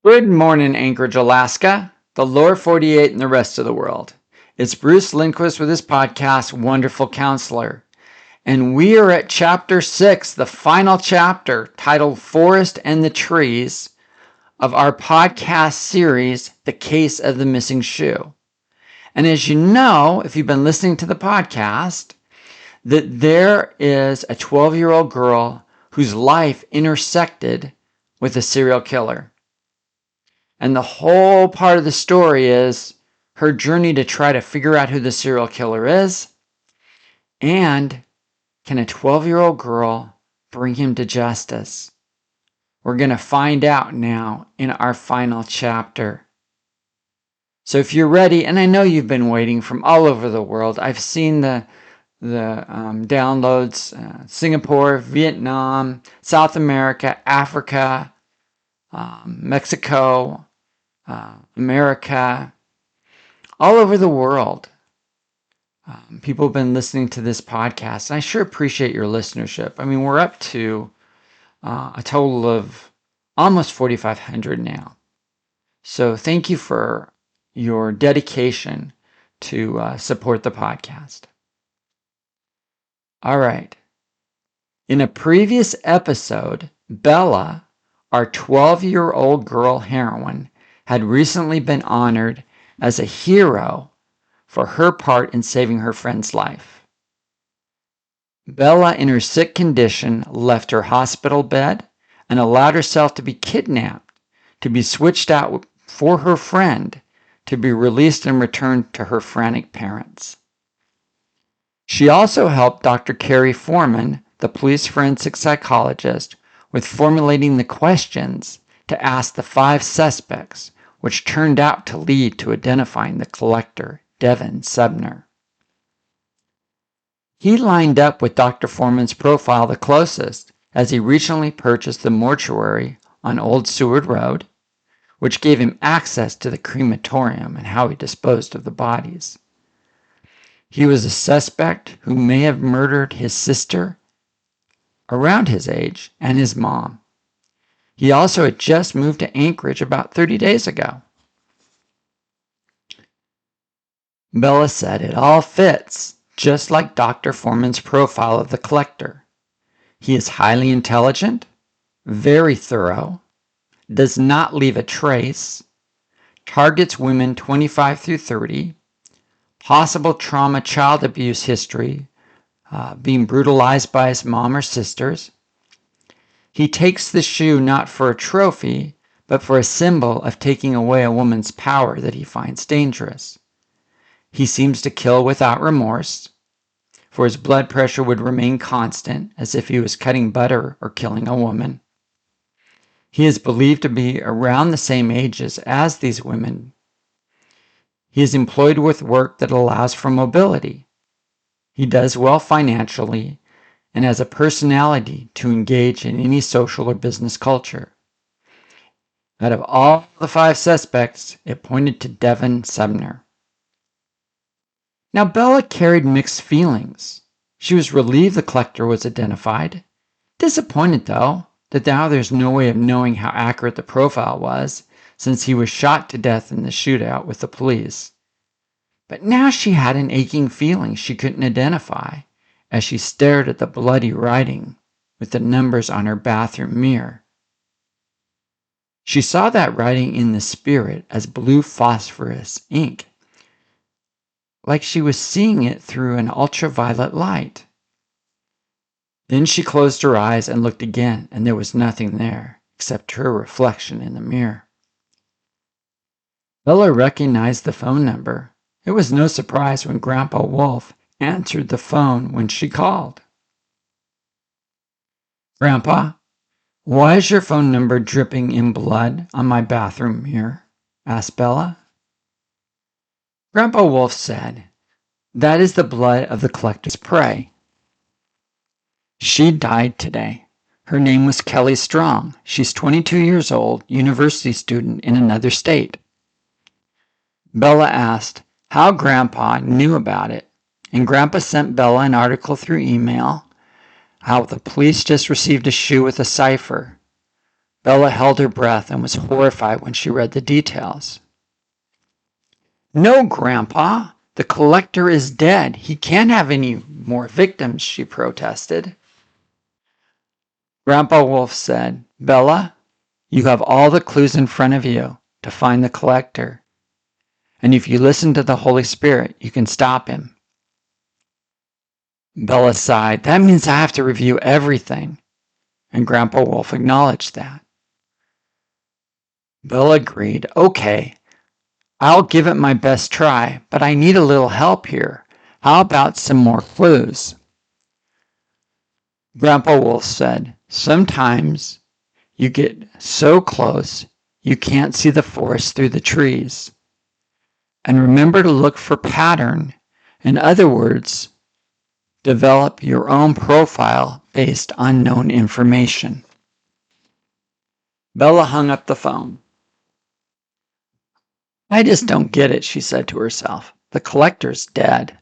Good morning, Anchorage, Alaska, the lower 48, and the rest of the world. It's Bruce Lindquist with his podcast, Wonderful Counselor. And we are at Chapter 6, the final chapter, titled Forest and the Trees, of our podcast series, The Case of the Missing Shoe. And as you know, if you've been listening to the podcast, that there is a 12-year-old girl whose life intersected with a serial killer. And the whole part of the story is her journey to try to figure out who the serial killer is, and can a 12-year-old girl bring him to justice? We're going to find out now in our final chapter. So if you're ready, and I know you've been waiting from all over the world, I've seen the downloads, Singapore, Vietnam, South America, Africa, Mexico, America, all over the world. People have been listening to this podcast, and I sure appreciate your listenership. I mean, we're up to a total of almost 4,500 now. So thank you for your dedication to support the podcast. All right. In a previous episode, Bella, our 12-year-old girl heroine, had recently been honored as a hero for her part in saving her friend's life. Bella, in her sick condition, left her hospital bed and allowed herself to be kidnapped, to be switched out for her friend, to be released and returned to her frantic parents. She also helped Dr. Carrie Foreman, the police forensic psychologist, with formulating the questions to ask the 5 suspects, which turned out to lead to identifying the collector, Devin Subner. He lined up with Dr. Foreman's profile the closest, as he recently purchased the mortuary on Old Seward Road, which gave him access to the crematorium and how he disposed of the bodies. He was a suspect who may have murdered his sister, around his age, and his mom. He also had just moved to Anchorage about 30 days ago. Bella said it all fits, just like Dr. Foreman's profile of the collector. He is highly intelligent, very thorough, does not leave a trace, targets women 25 through 30, possible trauma child abuse history, being brutalized by his mom or sisters. He takes the shoe not for a trophy, but for a symbol of taking away a woman's power that he finds dangerous. He seems to kill without remorse, for his blood pressure would remain constant, as if he was cutting butter or killing a woman. He is believed to be around the same ages as these women. He is employed with work that allows for mobility. He does well financially and has a personality to engage in any social or business culture. Out of all the 5 suspects, it pointed to Devin Subner. Now, Bella carried mixed feelings. She was relieved the collector was identified. Disappointed, though, that now there's no way of knowing how accurate the profile was, since he was shot to death in the shootout with the police. But now she had an aching feeling she couldn't identify as she stared at the bloody writing with the numbers on her bathroom mirror. She saw that writing in the spirit as blue phosphorus ink, like she was seeing it through an ultraviolet light. Then she closed her eyes and looked again, and there was nothing there except her reflection in the mirror. Bella recognized the phone number. It was no surprise when Grandpa Wolf answered the phone when she called. "Grandpa, why is your phone number dripping in blood on my bathroom mirror?" asked Bella. Grandpa Wolf said, "That is the blood of the collector's prey. She died today. Her name was Kelly Strong. She's 22 years old, university student in another state." Bella asked how Grandpa knew about it, and Grandpa sent Bella an article through email, how the police just received a shoe with a cipher. Bella held her breath and was horrified when she read the details. "No, Grandpa, the collector is dead. He can't have any more victims," she protested. Grandpa Wolf said, "Bella, you have all the clues in front of you to find the collector. And if you listen to the Holy Spirit, you can stop him." Bella sighed. "That means I have to review everything." And Grandpa Wolf acknowledged that. Bella agreed. "Okay, I'll give it my best try, but I need a little help here. How about some more clues?" Grandpa Wolf said, "Sometimes you get so close you can't see the forest through the trees. And remember to look for pattern. In other words, develop your own profile based on known information." Bella hung up the phone. "I just don't get it," she said to herself. "The collector's dead."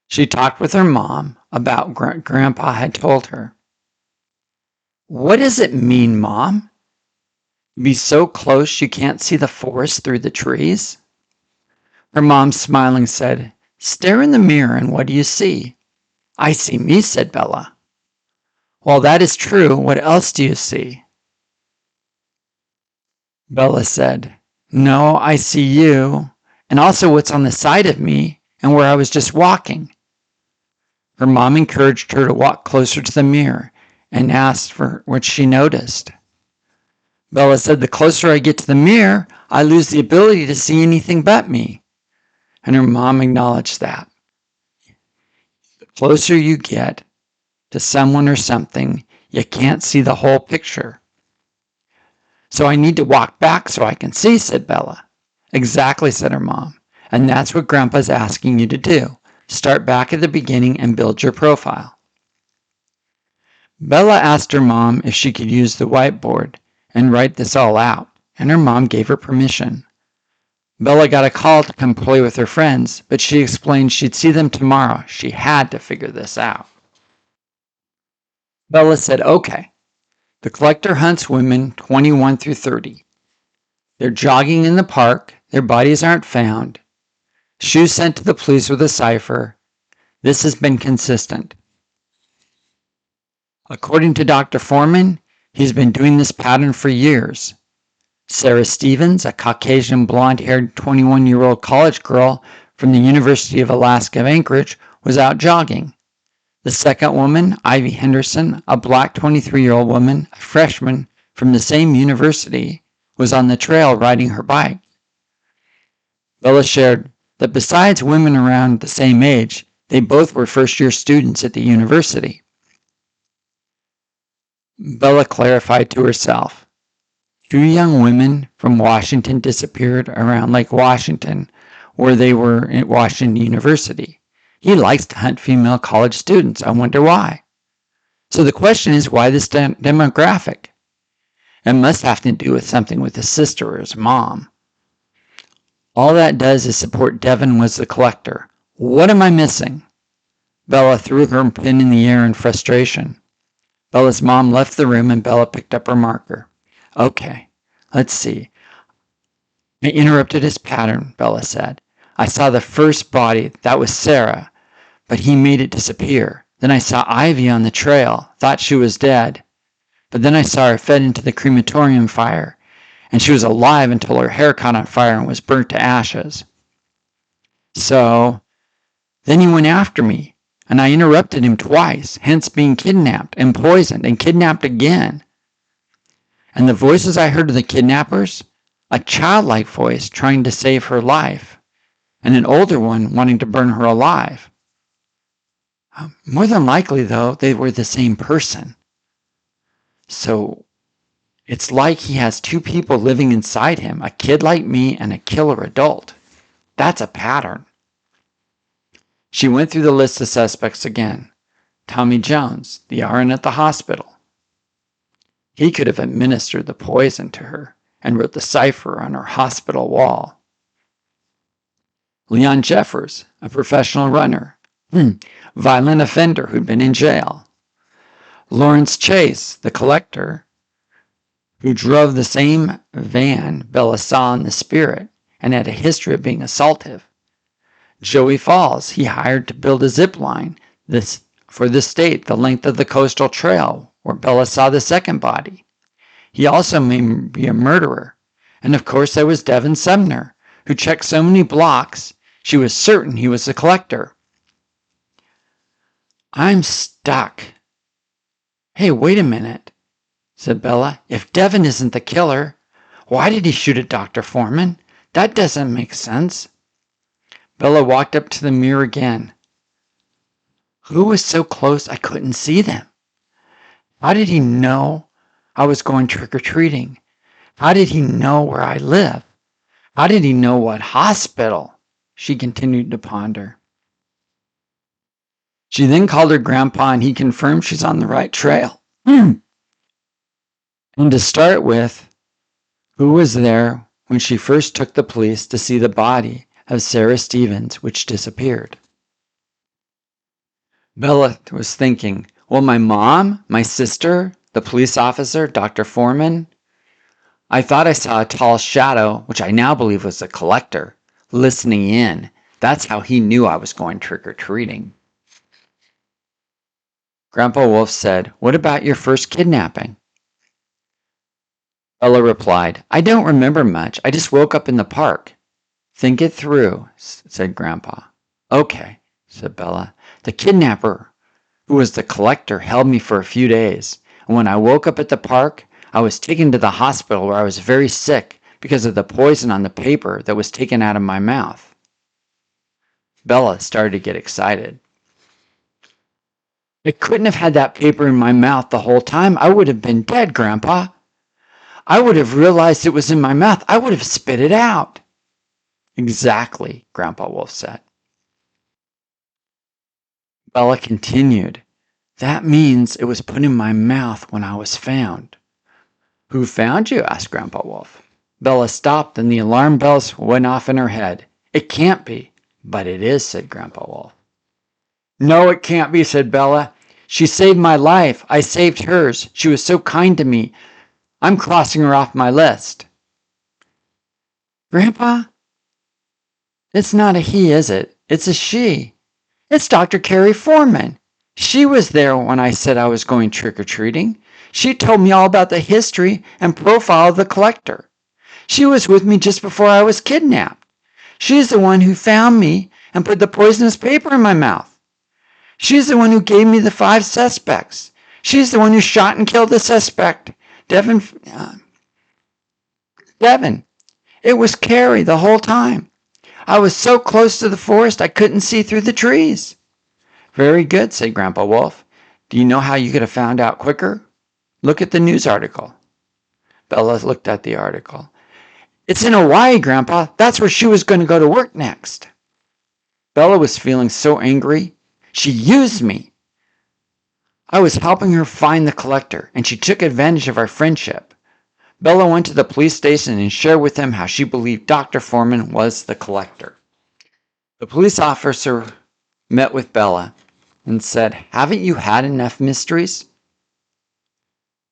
She talked with her mom about what Grandpa had told her. "What does it mean, Mom? Be so close you can't see the forest through the trees?" Her mom, smiling, said, "Stare in the mirror and what do you see?" "I see me," said Bella. "Well, that is true. What else do you see?" Bella said, "No, I see you, and also what's on the side of me and where I was just walking." Her mom encouraged her to walk closer to the mirror and asked for what she noticed. Bella said, "The closer I get to the mirror, I lose the ability to see anything but me." And her mom acknowledged that. The closer you get to someone or something, you can't see the whole picture. "So I need to walk back so I can see," said Bella. "Exactly," said her mom. "And that's what Grandpa's asking you to do. Start back at the beginning and build your profile." Bella asked her mom if she could use the whiteboard and write this all out, and her mom gave her permission. Bella got a call to come play with her friends, but she explained she'd see them tomorrow. She had to figure this out. Bella said, "Okay, the collector hunts women 21 through 30. They're jogging in the park. Their bodies aren't found. Shoes sent to the police with a cipher. This has been consistent. According to Dr. Foreman, he's been doing this pattern for years. Sarah Stevens, a Caucasian blonde-haired 21-year-old college girl from the University of Alaska Anchorage, was out jogging. The second woman, Ivy Henderson, a black 23-year-old woman, a freshman from the same university, was on the trail riding her bike." Bella shared that besides women around the same age, they both were first-year students at the university. Bella clarified to herself, 2 young women from Washington disappeared around Lake Washington, where they were at Washington University. He likes to hunt female college students. I wonder why. So the question is, why this demographic? It must have to do with something with his sister or his mom. All that does is support Devin was the collector. What am I missing? Bella threw her pen in the air in frustration. Bella's mom left the room and Bella picked up her marker. "Okay, let's see. I interrupted his pattern," Bella said. "I saw the first body. That was Sarah, but he made it disappear. Then I saw Ivy on the trail, thought she was dead. But then I saw her fed into the crematorium fire, and she was alive until her hair caught on fire and was burnt to ashes. So then he went after me, and I interrupted him twice, hence being kidnapped and poisoned and kidnapped again. And the voices I heard of the kidnappers, a childlike voice trying to save her life, and an older one wanting to burn her alive. More than likely, though, they were the same person. So it's like he has 2 people living inside him, a kid like me and a killer adult. That's a pattern." She went through the list of suspects again. Tommy Jones, the RN at the hospital. He could have administered the poison to her and wrote the cipher on her hospital wall. Leon Jeffers, a professional runner. Violent offender who'd been in jail. Lawrence Chase, the collector, who drove the same van Bella saw in the spirit and had a history of being assaultive. Joey Falls, he hired to build a zip line for the state the length of the coastal trail where Bella saw the second body. He also may be a murderer. And of course there was Devin Sumner, who checked so many blocks she was certain he was the collector. I'm stuck. Hey, wait a minute, said Bella. If Devin isn't the killer, why did he shoot at Dr. Foreman? That doesn't make sense. Bella walked up to the mirror again. Who was so close I couldn't see them? How did he know I was going trick-or-treating? How did he know where I live? How did he know what hospital? She continued to ponder. She then called her grandpa and he confirmed she's on the right trail. And to start with, who was there when she first took the police to see the body of Sarah Stevens, which disappeared? Bella was thinking, well, my mom, my sister, the police officer, Dr. Foreman. I thought I saw a tall shadow, which I now believe was the collector, listening in. That's how he knew I was going trick-or-treating. Grandpa Wolf said, what about your first kidnapping? Bella replied, I don't remember much. I just woke up in the park. Think it through, said Grandpa. Okay, said Bella. The kidnapper, who was the collector, held me for a few days. And when I woke up at the park, I was taken to the hospital where I was very sick because of the poison on the paper that was taken out of my mouth. Bella started to get excited. I couldn't have had that paper in my mouth the whole time. I would have been dead, Grandpa. I would have realized it was in my mouth. I would have spit it out. Exactly, Grandpa Wolf said. Bella continued. That means it was put in my mouth when I was found. Who found you? Asked Grandpa Wolf. Bella stopped and the alarm bells went off in her head. It can't be. But it is, said Grandpa Wolf. No, it can't be, said Bella. She saved my life. I saved hers. She was so kind to me. I'm crossing her off my list. Grandpa? It's not a he, is it? It's a she. It's Dr. Carrie Foreman. She was there when I said I was going trick-or-treating. She told me all about the history and profile of the collector. She was with me just before I was kidnapped. She's the one who found me and put the poisonous paper in my mouth. She's the one who gave me the 5 suspects. She's the one who shot and killed the suspect, Devin. It was Carrie the whole time. I was so close to the forest I couldn't see through the trees. Very good, said Grandpa Wolf. Do you know how you could have found out quicker? Look at the news article. Bella looked at the article. It's in Hawaii, Grandpa. That's where she was going to go to work next. Bella was feeling so angry. She used me. I was helping her find the collector, and she took advantage of our friendship. Bella went to the police station and shared with them how she believed Dr. Foreman was the collector. The police officer met with Bella and said, haven't you had enough mysteries?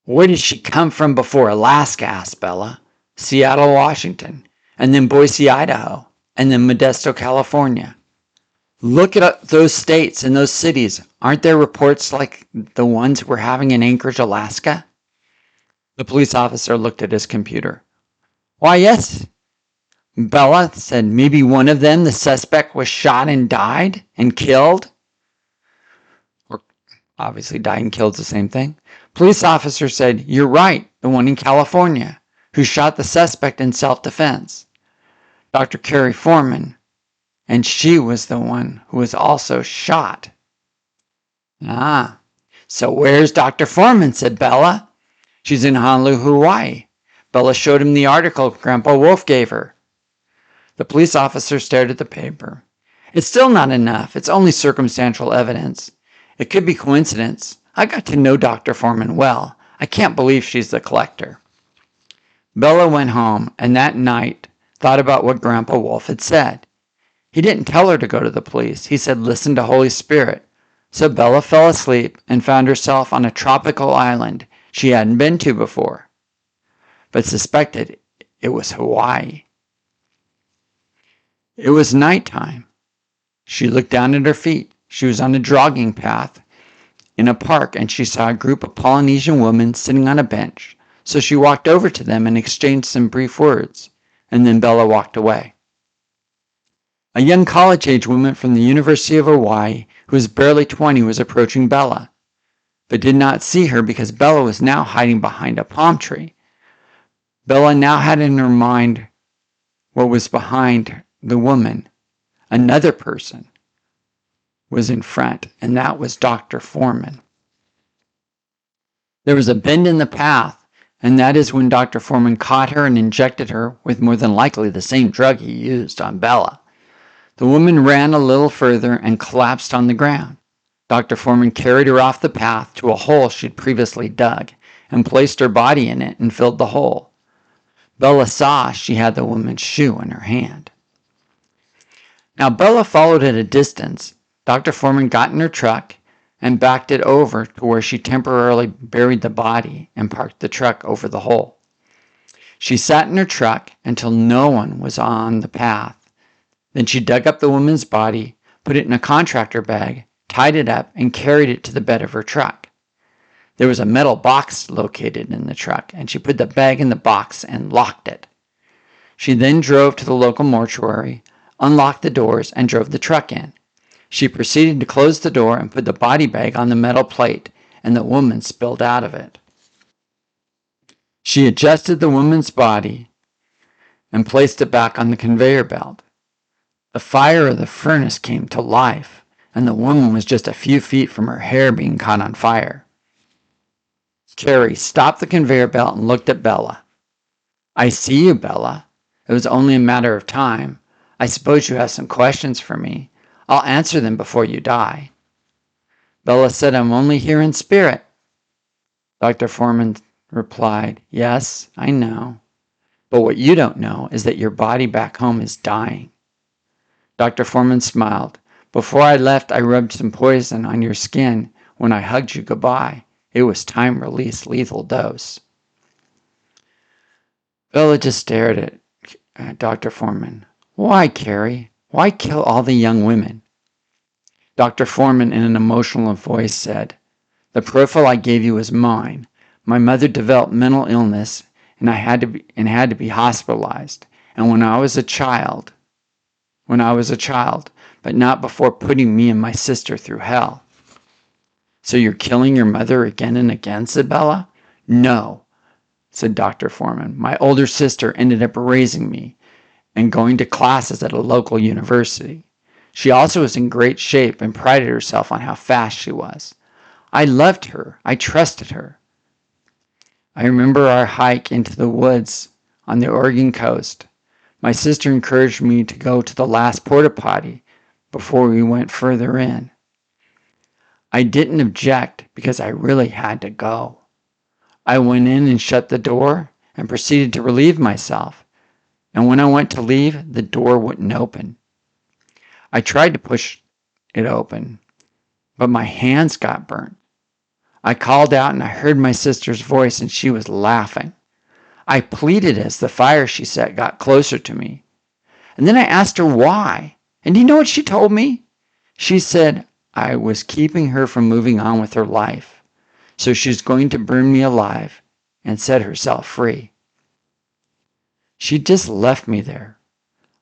Where did she come from before Alaska? Asked Bella. Seattle, Washington, and then Boise, Idaho, and then Modesto, California. Look at those states and those cities. Aren't there reports like the ones we're having in Anchorage, Alaska? The police officer looked at his computer. Why, yes. Bella said maybe one of them, the suspect, was shot and died and killed. Or obviously died and killed is the same thing. Police officer said, you're right, the one in California, who shot the suspect in self-defense. Dr. Carrie Foreman. And she was the one who was also shot. Ah, so where's Dr. Foreman? Said Bella. She's in Honolulu, Hawaii. Bella showed him the article Grandpa Wolf gave her. The police officer stared at the paper. It's still not enough. It's only circumstantial evidence. It could be coincidence. I got to know Dr. Foreman well. I can't believe she's the collector. Bella went home and that night thought about what Grandpa Wolf had said. He didn't tell her to go to the police. He said, listen to Holy Spirit. So Bella fell asleep and found herself on a tropical island she hadn't been to before. but suspected it was Hawaii. It was nighttime. She looked down at her feet. She was on a jogging path in a park, and she saw a group of Polynesian women sitting on a bench. So she walked over to them and exchanged some brief words, and then Bella walked away. A young college-age woman from the University of Hawaii, who was barely 20, was approaching Bella, but did not see her because Bella was now hiding behind a palm tree. Bella now had in her mind what was behind the woman. Another person was in front, and that was Dr. Foreman. There was a bend in the path, and that is when Dr. Foreman caught her and injected her with more than likely the same drug he used on Bella. The woman ran a little further and collapsed on the ground. Dr. Foreman carried her off the path to a hole she'd previously dug and placed her body in it and filled the hole. Bella saw she had the woman's shoe in her hand. Now Bella followed at a distance. Dr. Foreman got in her truck and backed it over to where she temporarily buried the body and parked the truck over the hole. She sat in her truck until no one was on the path. Then she dug up the woman's body, put it in a contractor bag, tied it up, and carried it to the bed of her truck. There was a metal box located in the truck, and she put the bag in the box and locked it. She then drove to the local mortuary, unlocked the doors, and drove the truck in. She proceeded to close the door and put the body bag on the metal plate, and the woman spilled out of it. She adjusted the woman's body and placed it back on the conveyor belt. The fire of the furnace came to life, and the woman was just a few feet from her hair being caught on fire. Carrie stopped the conveyor belt and looked at Bella. "I see you, Bella. It was only a matter of time. I suppose you have some questions for me. I'll answer them before you die." Bella said, "I'm only here in spirit." Dr. Foreman replied, "Yes, I know. But what you don't know is that your body back home is dying." Dr. Foreman smiled. "Before I left, I rubbed some poison on your skin when I hugged you goodbye. It was time-release lethal dose." Bella just stared at Dr. Foreman. "Why, Carrie? Why kill all the young women?" Dr. Foreman, in an emotional voice, said, "The profile I gave you was mine. My mother developed mental illness, and had to be hospitalized. And when I was a child, but not before putting me and my sister through hell." "So you're killing your mother again and again," said Bella. "No," said Dr. Foreman. "My older sister ended up raising me and going to classes at a local university. She also was in great shape and prided herself on how fast she was. I loved her. I trusted her. I remember our hike into the woods on the Oregon coast. My sister encouraged me to go to the last porta potty before we went further in. I didn't object because I really had to go. I went in and shut the door and proceeded to relieve myself. And when I went to leave, the door wouldn't open. I tried to push it open, but my hands got burnt. I called out and I heard my sister's voice and she was laughing. I pleaded as the fire she set got closer to me. And then I asked her why. And do you know what she told me? She said I was keeping her from moving on with her life. So she's going to burn me alive and set herself free. She just left me there.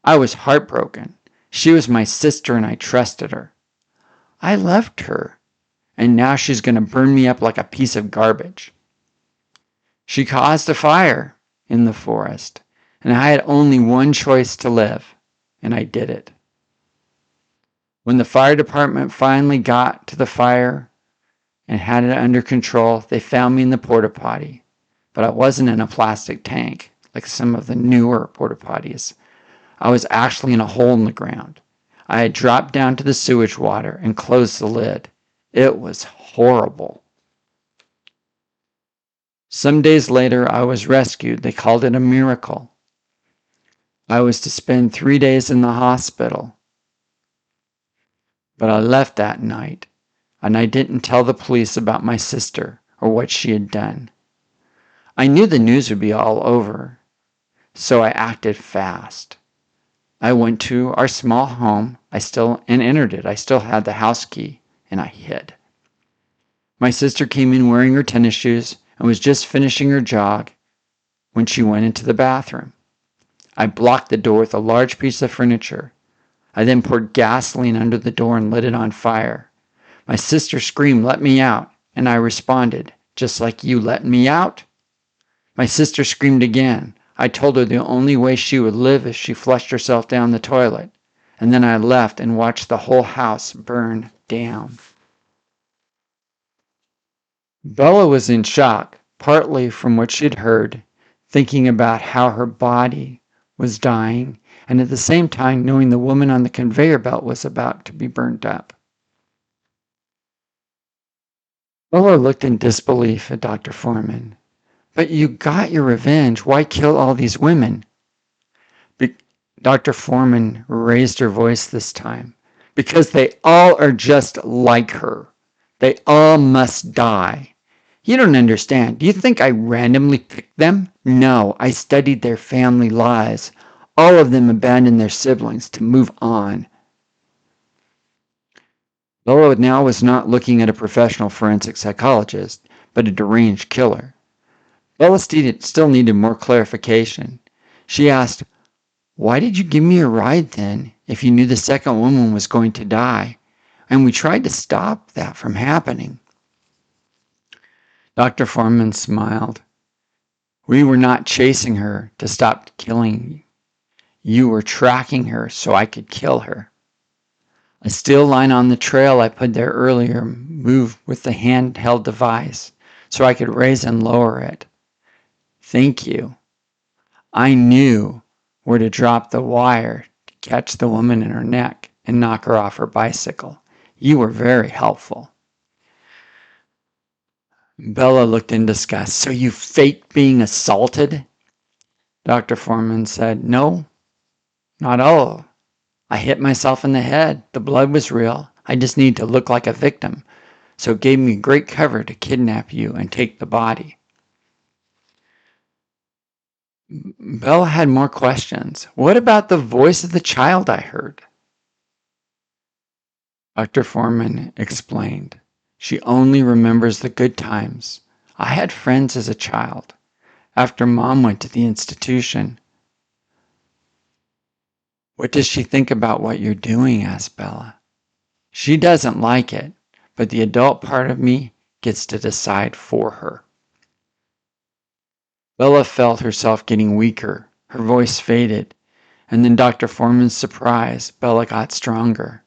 I was heartbroken. She was my sister and I trusted her. I loved her. And now she's going to burn me up like a piece of garbage. She caused a fire in the forest, and I had only one choice to live, and I did it. When the fire department finally got to the fire and had it under control, they found me in the porta potty, but I wasn't in a plastic tank like some of the newer porta potties. I was actually in a hole in the ground. I had dropped down to the sewage water and closed the lid. It was horrible. Some days later, I was rescued. They called it a miracle. I was to spend 3 days in the hospital. But I left that night, and I didn't tell the police about my sister or what she had done. I knew the news would be all over, so I acted fast. I went to our small home and entered it. I still had the house key, and I hid. My sister came in wearing her tennis shoes and was just finishing her jog when she went into the bathroom. I blocked the door with a large piece of furniture. I then poured gasoline under the door and lit it on fire. My sister screamed, "Let me out," and I responded, "Just like you let me out?" My sister screamed again. I told her the only way she would live is if she flushed herself down the toilet. And then I left and watched the whole house burn down. Bella was in shock, partly from what she'd heard, thinking about how her body was dying, and at the same time knowing the woman on the conveyor belt was about to be burned up. Bella looked in disbelief at Dr. Foreman. "But you got your revenge. Why kill all these women?" Dr. Foreman raised her voice this time. "Because they all are just like her. They all must die. You don't understand. Do you think I randomly picked them? No, I studied their family lives. All of them abandoned their siblings to move on." Bella now was not looking at a professional forensic psychologist, but a deranged killer. Bella still needed more clarification. She asked, "Why did you give me a ride then, if you knew the second woman was going to die? And we tried to stop that from happening." Dr. Foreman smiled. "We were not chasing her to stop killing. You were tracking her so I could kill her. A steel line on the trail I put there earlier moved with the handheld device so I could raise and lower it. Thank you. I knew where to drop the wire to catch the woman in her neck and knock her off her bicycle. You were very helpful." Bella looked in disgust. "So you faked being assaulted?" Dr. Foreman said, "No, not all. I hit myself in the head. The blood was real. I just needed to look like a victim. So it gave me great cover to kidnap you and take the body." Bella had more questions. "What about the voice of the child I heard?" Dr. Foreman explained. "She only remembers the good times. I had friends as a child. After Mom went to the institution." "What does she think about what you're doing?" asked Bella. "She doesn't like it, but the adult part of me gets to decide for her." Bella felt herself getting weaker. Her voice faded, and then Dr. Foreman's surprise, Bella got stronger.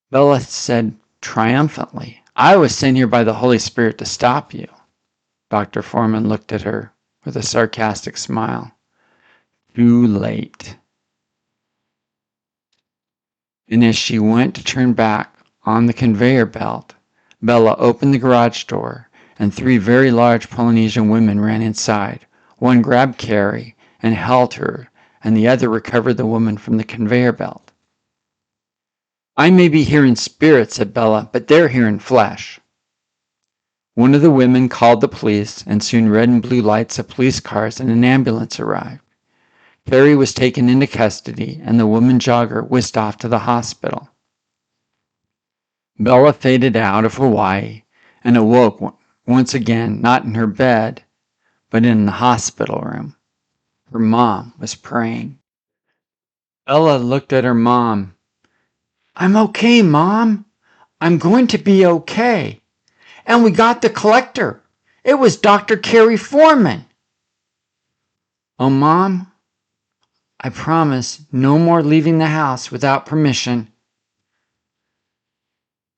Bella said triumphantly, "I was sent here by the Holy Spirit to stop you." Dr. Foreman looked at her with a sarcastic smile. "Too late." And as she went to turn back on the conveyor belt, Bella opened the garage door, and 3 very large Polynesian women ran inside. One grabbed Carrie and held her, and the other recovered the woman from the conveyor belt. "I may be here in spirit," said Bella, "but they're here in flesh." One of the women called the police, and soon red and blue lights of police cars and an ambulance arrived. Carrie was taken into custody, and the woman jogger whisked off to the hospital. Bella faded out of Hawaii and awoke once again, not in her bed, but in the hospital room. Her mom was praying. Bella looked at her mom. "I'm okay, Mom. I'm going to be okay. And we got the collector. It was Dr. Carrie Foreman." "Oh, Mom, I promise no more leaving the house without permission."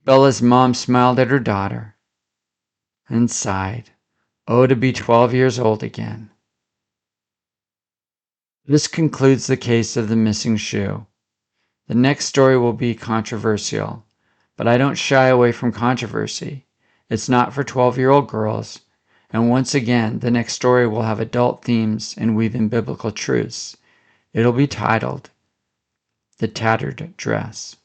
Bella's mom smiled at her daughter and sighed. Oh, to be 12 years old again. This concludes the case of the missing shoe. The next story will be controversial, but I don't shy away from controversy. It's not for 12-year-old girls, and once again, the next story will have adult themes and weave in biblical truths. It'll be titled The Tattered Dress.